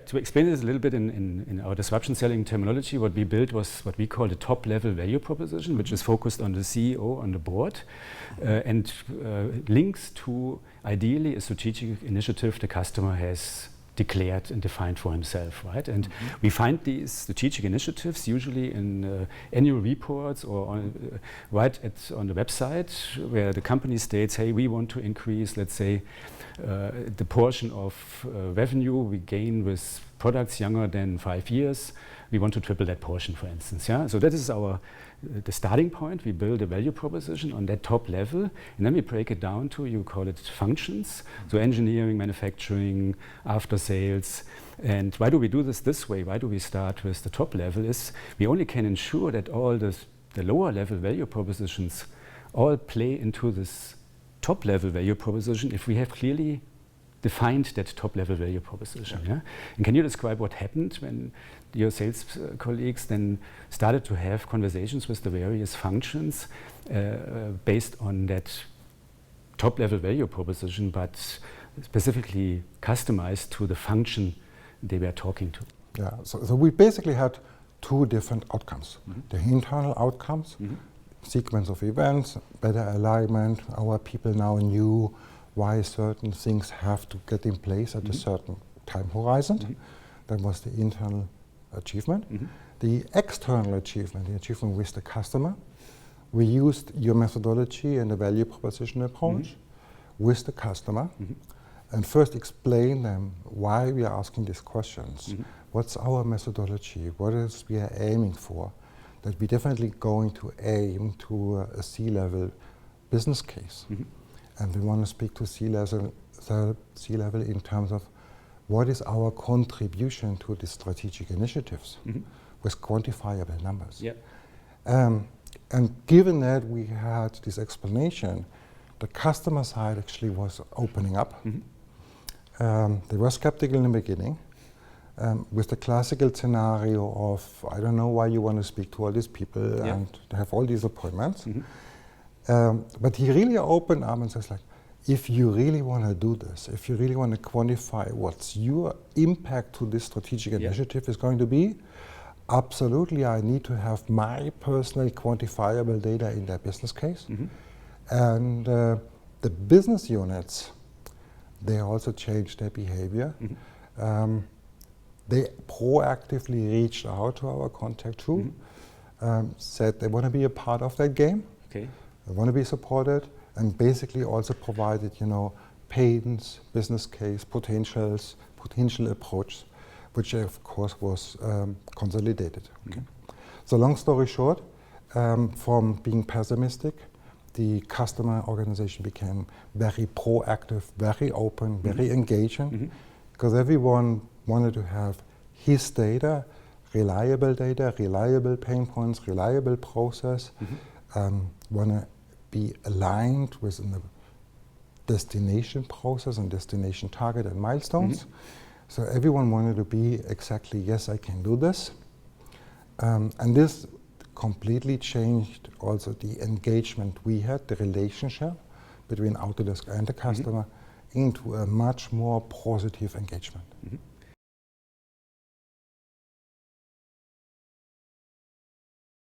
to explain this a little bit in our disruption selling terminology, what we built was what we call the top-level value proposition, which is focused on the CEO, on the board, and links to, ideally, a strategic initiative the customer has declared and defined for himself, right? And we find these strategic initiatives usually in annual reports or on the website, where the company states, hey, we want to increase, let's say, the portion of revenue we gain with products younger than 5 years. We want to triple that portion, for instance. Yeah? So that is the starting point. We build a value proposition on that top level, and then we break it down to, you call it functions, so engineering, manufacturing, after sales. And why do we do this way? Why do we start with the top level? Is we only can ensure that all the lower level value propositions all play into this top level value proposition if we have clearly defined that top level value proposition. Yeah? And can you describe what happened when your sales colleagues then started to have conversations with the various functions based on that top level value proposition, but specifically customized to the function they were talking to? Yeah, so we basically had two different outcomes. The internal outcomes, sequence of events, better alignment. Our people now knew why certain things have to get in place at a certain time horizon. That was the internal achievement. The external achievement, the achievement with the customer, we used your methodology and the value proposition approach with the customer, and first explain them why we are asking these questions. What's our methodology? What is we are aiming for? That we're definitely going to aim to a C-level business case. And we want to speak to C-level in terms of what is our contribution to the strategic initiatives with quantifiable numbers. And given that we had this explanation, the customer side actually was opening up. They were skeptical in the beginning with the classical scenario of, I don't know why you want to speak to all these people and have all these appointments. But he really opened up and says, like, if you really want to do this, if you really want to quantify what's your impact to this strategic initiative is going to be, absolutely, I need to have my personal quantifiable data in their business case. And the business units, they also changed their behavior. They proactively reached out to our contact tool, said they want to be a part of that game. They want to be supported, and basically also provided, pains, business case, potential approach, which of course was consolidated. So long story short, from being pessimistic, the customer organization became very proactive, very open, very engaging, because everyone wanted to have his data, reliable pain points, reliable process, want to be aligned with the destination process and destination target and milestones. So everyone wanted to be exactly, yes, I can do this. And this completely changed also the engagement we had, the relationship between Autodesk and the customer, into a much more positive engagement.